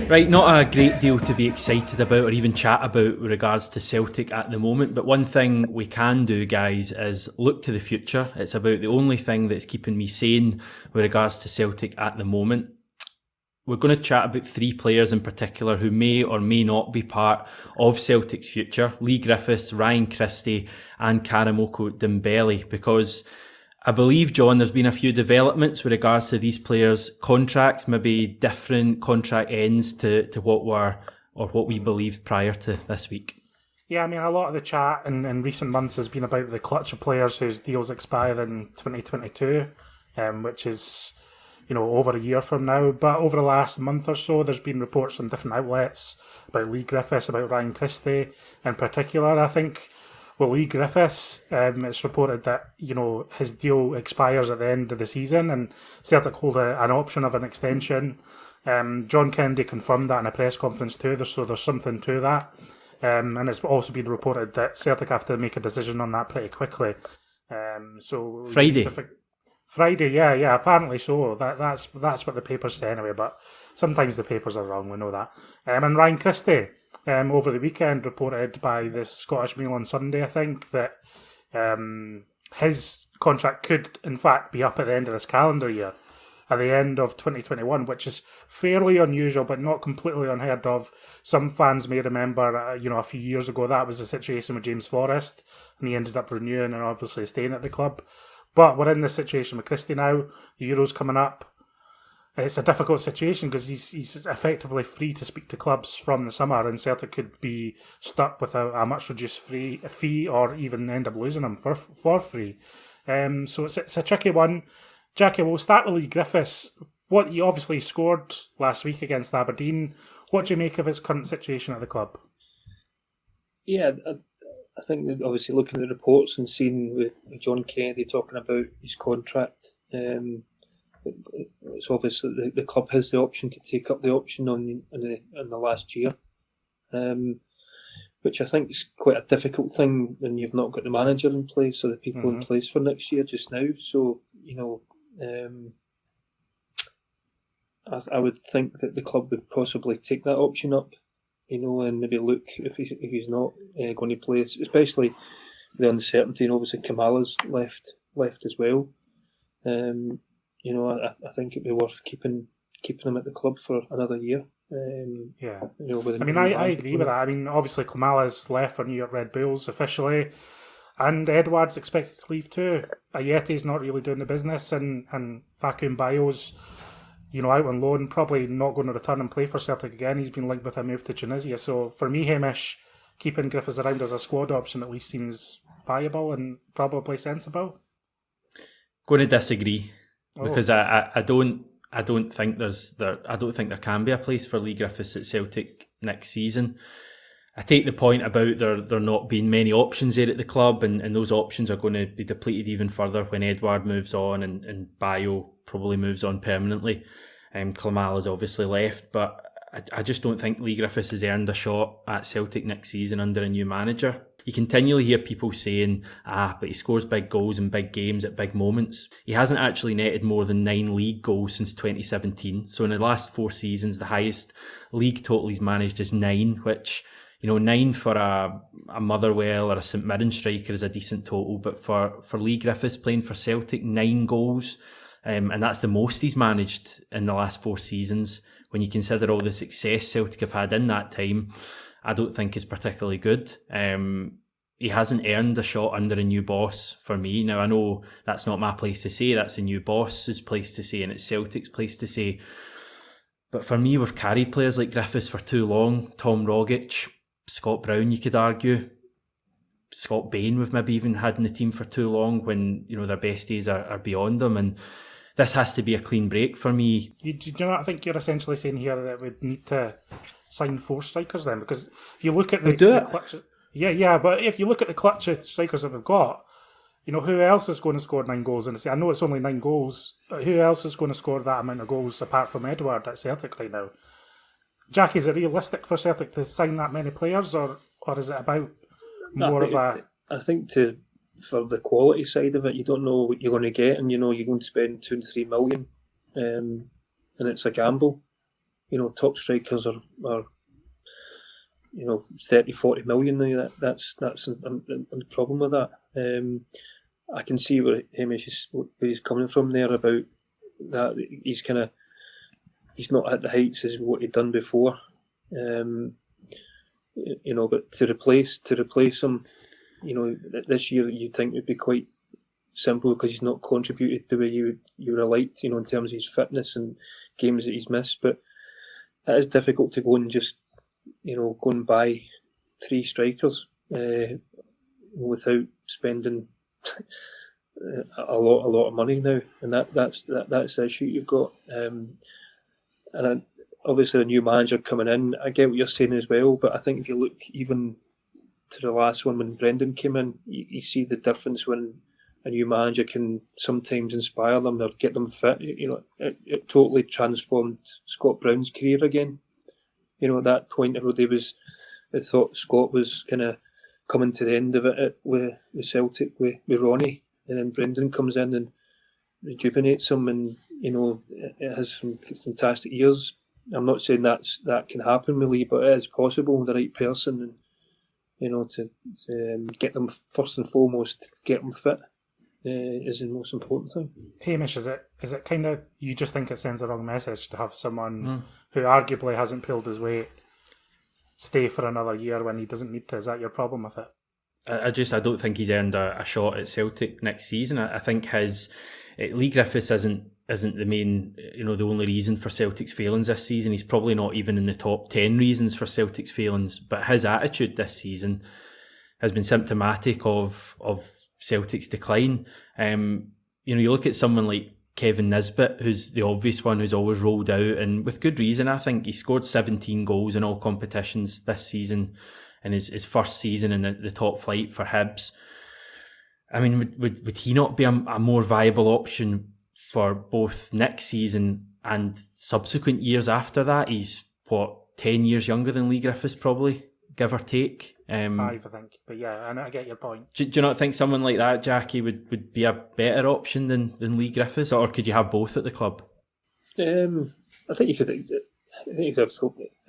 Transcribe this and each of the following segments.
Right, not a great deal to be excited about or even chat about with regards to Celtic at the moment, but one thing we can do, guys, is look to the future. It's about the only thing that's keeping me sane with regards to Celtic at the moment. We're going to chat about three players in particular who may or may not be part of Celtic's future. Leigh Griffiths, Ryan Christie and Karamoko Dembele, because I believe, John, there's been a few developments with regards to these players' contracts, maybe different contract ends to what we believed prior to this week. Yeah, I mean, a lot of the chat in recent months has been about the clutch of players whose deals expire in 2022, which is, over a year from now. But over the last month or so, there's been reports from different outlets about Leigh Griffiths, about Ryan Christie in particular. I think with Leigh Griffiths, it's reported that, his deal expires at the end of the season and Celtic hold an option of an extension. John Kennedy confirmed that in a press conference too, so there's something to that. And it's also been reported that Celtic have to make a decision on that pretty quickly. So Friday, yeah, apparently so. That's what the papers say anyway, but sometimes the papers are wrong, we know that. And Ryan Christie, over the weekend, reported by the Scottish Mail on Sunday, I think, that his contract could, in fact, be up at the end of this calendar year, at the end of 2021, which is fairly unusual, but not completely unheard of. Some fans may remember, a few years ago, that was the situation with James Forrest, and he ended up renewing and obviously staying at the club. But we're in this situation with Christie now. The Euro's coming up. It's a difficult situation because he's effectively free to speak to clubs from the summer, and Celtic could be stuck with a much reduced fee or even end up losing him for free. So it's a tricky one. Jackie, we'll start with Leigh Griffiths. What he obviously scored last week against Aberdeen. What do you make of his current situation at the club? Yeah, I think that obviously looking at the reports and seeing with John Kennedy talking about his contract, it's obvious that the club has the option to take up the option in the last year, which I think is quite a difficult thing when you've not got the manager in place or the people in place for next year just now. So, I would think that the club would possibly take that option up, and maybe look if he's not going to play, especially the uncertainty, and obviously Kamala's left as well. I think it'd be worth keeping him at the club for another year. I agree with that. I mean, obviously Kamala's left for New York Red Bulls officially, and Edouard's expected to leave too. Ayete's not really doing the business, and Facundo Bayo's out on loan, probably not going to return and play for Celtic again. He's been linked with a move to Tunisia. So for me, Hamish, keeping Griffiths around as a squad option at least seems viable and probably sensible. Going to disagree because I don't think there can be a place for Leigh Griffiths at Celtic next season. I take the point about there not being many options there at the club, and those options are going to be depleted even further when Edouard moves on and Bayo probably moves on permanently. Klamala's obviously left, but I just don't think Leigh Griffiths has earned a shot at Celtic next season under a new manager. You continually hear people saying, but he scores big goals in big games at big moments. He hasn't actually netted more than 9 league goals since 2017. So in the last 4 seasons, the highest league total he's managed is 9, which, 9 for a Motherwell or a St Mirren striker is a decent total. But for Leigh Griffiths playing for Celtic, 9 goals, and that's the most he's managed in the last 4 seasons. When you consider all the success Celtic have had in that time, I don't think is particularly good. He hasn't earned a shot under a new boss for me. Now, I know that's not my place to say, that's a new boss's place to say, and it's Celtic's place to say. But for me, we've carried players like Griffiths for too long. Tom Rogic, Scott Brown, you could argue. Scott Bain, we've maybe even had in the team for too long when, their best days are beyond them. And this has to be a clean break for me. Do you not think you're essentially saying here that we'd need to sign 4 strikers then? Because if you look at the clutch, but if you look at the clutch of strikers that we've got, who else is going to score 9 goals? And I know it's only 9 goals, but who else is going to score that amount of goals apart from Edouard at Celtic right now? Jack, is it realistic for Celtic to sign that many players, or is it about I think for the quality side of it, you don't know what you're going to get, and you're going to spend 2 to 3 million, and it's a gamble. top strikers are 30-40 million now. That's a problem with that. I can see where Hamish where he's coming from there about that. He's not at the heights as what he'd done before. But to replace him, this year you'd think would be quite simple because he's not contributed the way you would have liked, in terms of his fitness and games that he's missed. But it is difficult to go and just, go and buy 3 strikers without spending a lot of money now, and that's the issue you've got. Obviously a new manager coming in, I get what you're saying as well, but I think if you look even to the last one when Brendan came in, you see the difference when a new manager can sometimes inspire them or get them fit. It totally transformed Scott Brown's career again. At that point, I thought Scott was kind of coming to the end of it with Celtic, with Ronnie, and then Brendan comes in and rejuvenates him, and it has some fantastic years. I'm not saying that can happen with Leigh, but it is possible with the right person, and to get them first and foremost, to get them fit is the most important thing. Hamish, is it kind of, you just think it sends the wrong message to have someone who arguably hasn't pulled his weight stay for another year when he doesn't need to? Is that your problem with it? I don't think he's earned a shot at Celtic next season. I think Leigh Griffiths isn't the main, the only reason for Celtic's failings this season. He's probably not even in the top 10 reasons for Celtic's failings, but his attitude this season has been symptomatic of Celtic's decline. You look at someone like Kevin Nisbet, who's the obvious one, who's always rolled out, and with good reason. I think he scored 17 goals in all competitions this season in his first season in the top flight for Hibs. I mean, would he not be a more viable option for both next season and subsequent years after that? He's 10 years younger than Leigh Griffiths, probably, give or take. 5, I think. But yeah, I get your point. Do you not think someone like that, Jackie, would be a better option than Leigh Griffiths, or could you have both at the club? I think you could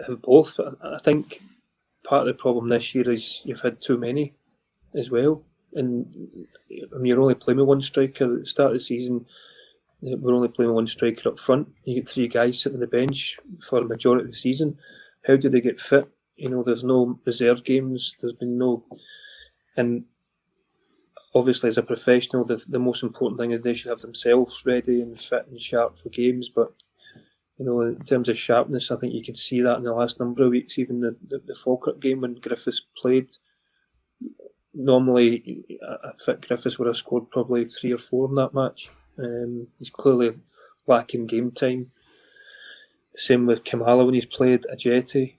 have both, but I think part of the problem this year is you've had too many as well. And you're only playing with one striker at the start of the season. We're only playing with one striker up front. You get 3 guys sitting on the bench for the majority of the season. How do they get fit? There's no reserve games. There's been no... And obviously, as a professional, the most important thing is they should have themselves ready and fit and sharp for games. But, in terms of sharpness, I think you could see that in the last number of weeks. Even the Falkirk game when Griffiths played, normally a fit Griffiths would have scored probably 3 or 4 in that match. He's clearly lacking game time. Same with Kamala when he's played, Ajeti,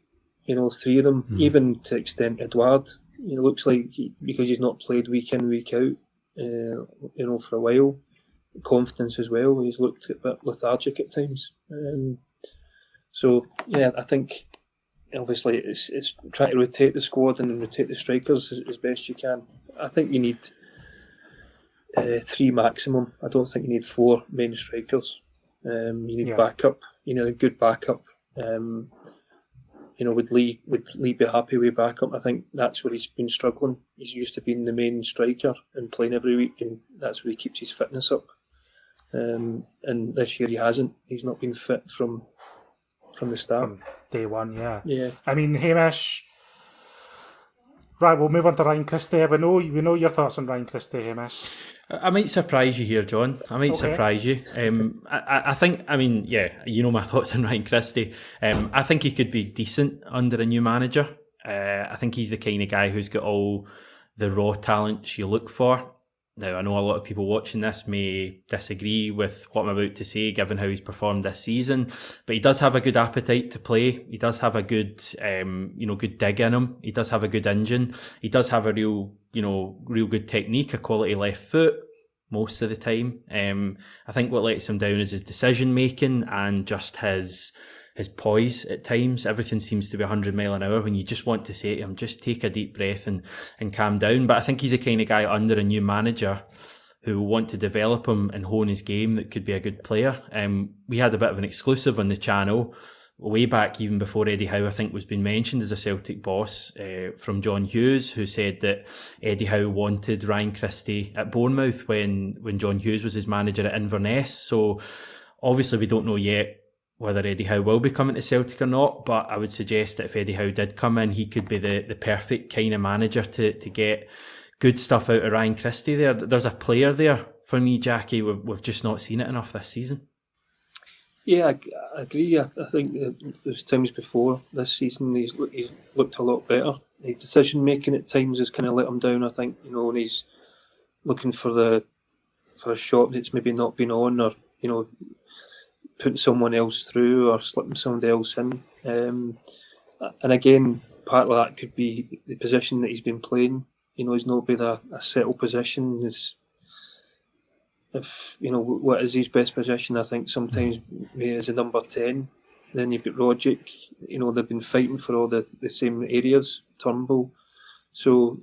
3 of them, even to extent Edouard. Looks like because he's not played week in, week out, for a while. Confidence as well, he's looked a bit lethargic at times. I think obviously it's trying to rotate the squad and rotate the strikers as best you can. I think you need 3 maximum. I don't think you need 4 main strikers. You need backup. A good backup. Would Leigh be happy with backup? I think that's where he's been struggling. He's used to being the main striker and playing every week, and that's where he keeps his fitness up. And this year he hasn't. He's not been fit from the start. From day one, yeah. Yeah. I mean, Hamish. Right, we'll move on to Ryan Christie. We know your thoughts on Ryan Christie, Hamish. I might surprise you here, John. I might surprise you. I think, my thoughts on Ryan Christie. I think he could be decent under a new manager. I think he's the kind of guy who's got all the raw talents you look for. Now, I know a lot of people watching this may disagree with what I'm about to say, given how he's performed this season, but he does have a good appetite to play. He does have a good, good dig in him. He does have a good engine. He does have a real good technique, a quality left foot most of the time. I think what lets him down is his decision making and just his poise at times. Everything seems to be 100 mile an hour when you just want to say to him, just take a deep breath and calm down. But I think he's the kind of guy under a new manager who will want to develop him and hone his game that could be a good player. We had a bit of an exclusive on the channel way back, even before Eddie Howe, I think, was being mentioned as a Celtic boss, from John Hughes, who said that Eddie Howe wanted Ryan Christie at Bournemouth when John Hughes was his manager at Inverness. So obviously we don't know yet whether Eddie Howe will be coming to Celtic or not, but I would suggest that if Eddie Howe did come in, he could be the perfect kind of manager to get good stuff out of Ryan Christie there. There's a player there for me, Jackie. We've just not seen it enough this season. Yeah, I agree. I think there's times before this season he's looked a lot better. His decision making at times has kind of let him down. I think, when he's looking for a shot that's maybe not been on, or putting someone else through or slipping somebody else in. And again, part of that could be the position that he's been playing. He's not been a settled position. What is his best position? I think sometimes maybe as a number 10. Then you've got Rogic. They've been fighting for all the same areas. Turnbull. So,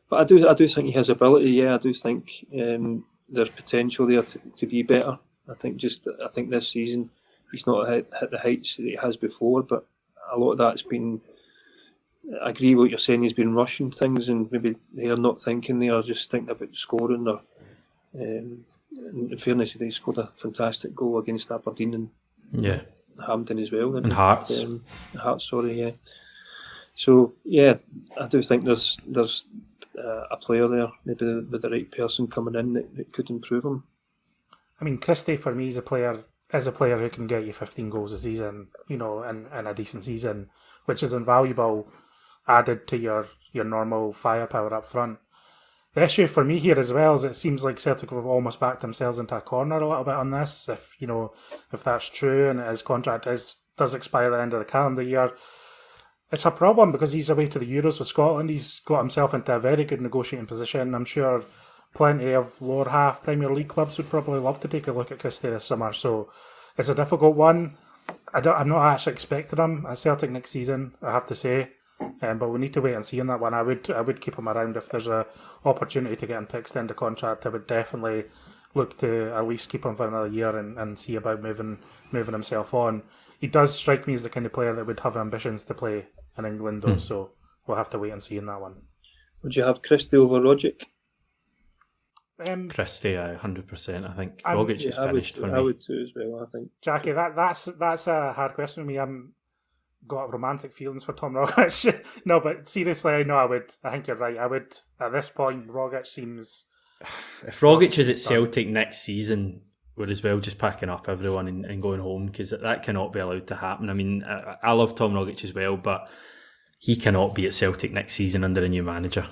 but I do think he has ability. Yeah, I do think there's potential there to be better. I think this season he's not hit the heights that he has before, but a lot of that's been. I agree with what you're saying. He's been rushing things, and maybe they are not thinking. They are just thinking about scoring. Or, in fairness, he scored a fantastic goal against Aberdeen and Hampden as well, and Hearts. Hearts, sorry, yeah. So yeah, I do think there's a player there, maybe with the right person coming in that could improve him. I mean, Christie for me is a player who can get you 15 goals a season, in a decent season, which is invaluable, added to your normal firepower up front. The issue for me here as well is it seems like Celtic have almost backed themselves into a corner a little bit on this. If that's true and his contract does expire at the end of the calendar year, it's a problem because he's away to the Euros with Scotland. He's got himself into a very good negotiating position. I'm sure plenty of lower half Premier League clubs would probably love to take a look at Christie this summer. So it's a difficult one. I'm not actually expecting him at Celtic next season, I have to say. But we need to wait and see on that one. I would keep him around if there's a opportunity to get him to extend the contract. I would definitely look to at least keep him for another year and see about moving himself on. He does strike me as the kind of player that would have ambitions to play in England, though. So we'll have to wait and see in that one. Would you have Christie over Rogic? Christie, 100%. I think Rogic is finished for me. I would too as well. I think Jackie, that's a hard question for me. I'm got romantic feelings for Tom Rogic. No, but seriously, no, I would. I think you're right. I would at this point. Rogic seems. If Rogic is at Celtic next season, we're as well just packing up everyone and going home, because that cannot be allowed to happen. I mean, I love Tom Rogic as well, but he cannot be at Celtic next season under a new manager.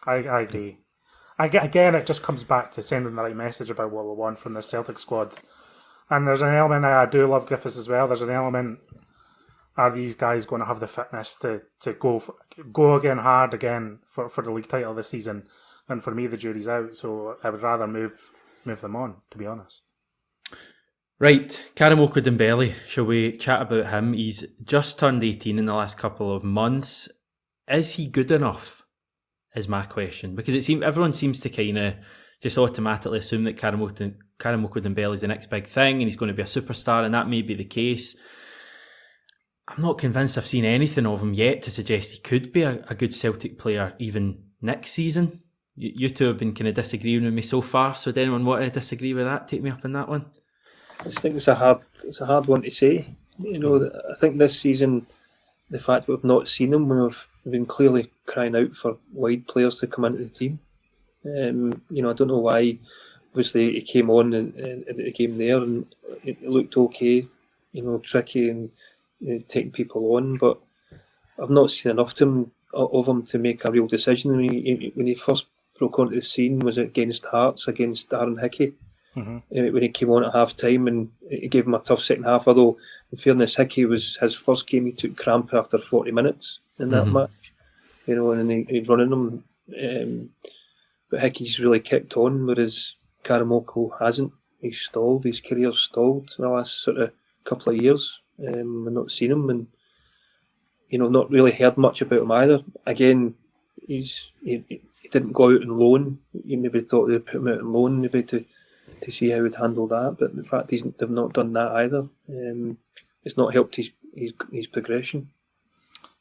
I agree. Again, it just comes back to sending the right message about what we want from the Celtic squad. And there's an element, I do love Griffiths as well, there's an element, are these guys going to have the fitness to go again hard again for the league title this season? And for me, the jury's out, so I would rather move them on, to be honest. Right, Karamoko Dembele, shall we chat about him? He's just turned 18 in the last couple of months. Is he good enough? Is my question, because everyone seems to kind of just automatically assume that Karamoko Dembele is the next big thing and he's going to be a superstar, and that may be the case. I'm not convinced I've seen anything of him yet to suggest he could be a good Celtic player even next season. You two have been kind of disagreeing with me so far, so does anyone want to disagree with that? Take me up on that one. I just think it's a hard one to say. I think this season, the fact that we've not seen him, we've been clearly crying out for wide players to come into the team. I don't know why. Obviously, he came on in the game there, and it looked okay. Tricky and taking people on, but I've not seen enough of him to make a real decision. When he first broke onto the scene, was against Hearts, against Darren Hickey. When he came on at half time, and he gave him a tough second half. Although, in fairness, Hickey was his first game. He took cramp after 40 minutes in that match, and then he'd run in him. But Hickey's really kicked on, whereas Karamoko hasn't. He's stalled. His career's stalled in the last sort of couple of years. We've not seen him, and not really heard much about him either. Again, he didn't go out on loan. You maybe thought they'd put him out on loan, maybe to to see how he'd handle that. But the fact they've not done that either, it's not helped his progression.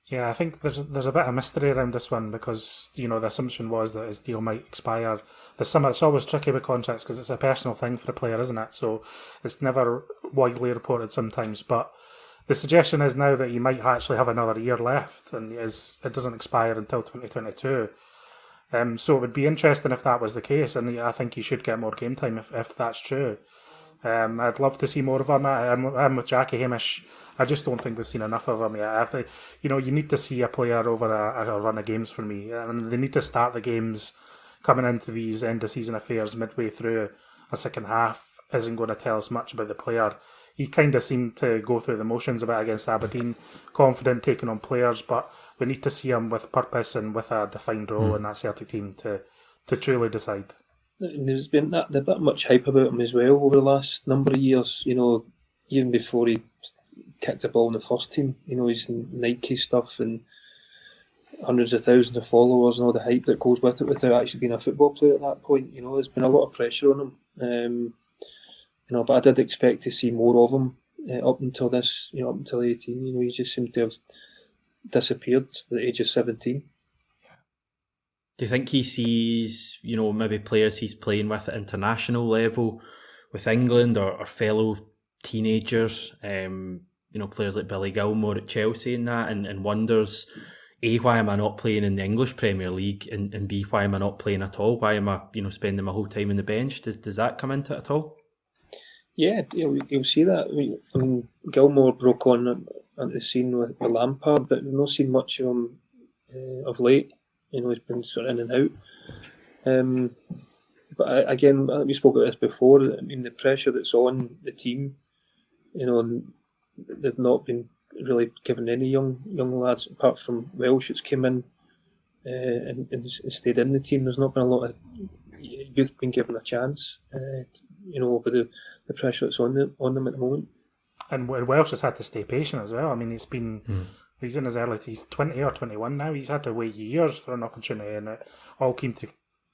Yeah, I think there's a bit of mystery around this one because the assumption was that his deal might expire this summer. It's always tricky with contracts because it's a personal thing for the player, isn't it? So it's never widely reported sometimes. But the suggestion is now that he might actually have another year left, and it doesn't expire until 2022. So it would be interesting if that was the case, and I think he should get more game time if that's true. I'd love to see more of him. I'm with Jackie, Hamish. I just don't think we've seen enough of him yet. I think you need to see a player over a run of games for me, and they need to start the games coming into these end of season affairs midway through a second half isn't going to tell us much about the player. He kind of seemed to go through the motions a bit against Aberdeen, confident taking on players, but we need to see him with purpose and with a defined role in that Celtic team to truly decide. And there's been that a bit much hype about him as well over the last number of years. Even before he kicked the ball in the first team, he's in Nike stuff and hundreds of thousands of followers and all the hype that goes with it without actually being a football player at that point. There's been a lot of pressure on him. But I did expect to see more of him up until this, up until 18. He just seemed to have disappeared at the age of 17. Do you think he sees, maybe players he's playing with at international level with England or fellow teenagers, players like Billy Gilmore at Chelsea and that, and wonders, A, why am I not playing in the English Premier League, and B, why am I not playing at all? Why am I, spending my whole time on the bench? Does that come into it at all? Yeah, you'll see that. I mean, Gilmore broke on the scene with Lampard, but we've not seen much of him of late. He's been sort of in and out. But again, we spoke about this before. I mean, the pressure that's on the team, and they've not been really given any young lads apart from Welsh that's came in and stayed in the team. There's not been a lot of youth being given a chance. With the pressure that's on them at the moment. And Welsh has had to stay patient as well. I mean, he's in his early, he's 20 or 21 now. He's had to wait years for an opportunity, and it all came to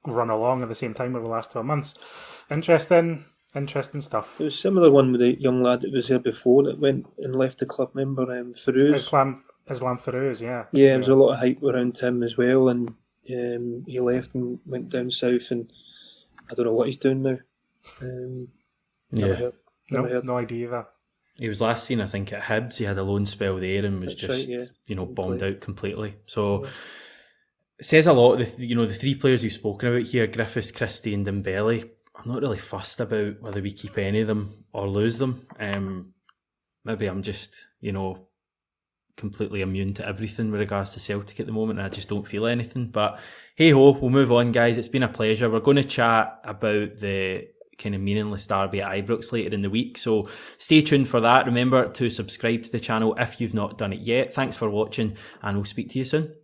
run along at the same time over the last 12 months. Interesting stuff. There was a similar one with a young lad that was here before that went and left the club. Remember, Farouz? Islam Farouz, yeah. Yeah, there was a lot of hype around him as well, and he left and went down south, and I don't know what he's doing now. Never heard. No idea either. He was last seen, I think, at Hibs. He had a loan spell there and was bombed out completely. So it says a lot. The three players we've spoken about here, Griffiths, Christie and Dembele, I'm not really fussed about whether we keep any of them or lose them. Maybe I'm just, completely immune to everything with regards to Celtic at the moment, and I just don't feel anything. But hey ho, we'll move on, guys. It's been a pleasure. We're going to chat about the kind of meaningless derby at Ibrox later in the week, so stay tuned for that. Remember to subscribe to the channel if you've not done it yet. Thanks for watching, and we'll speak to you soon.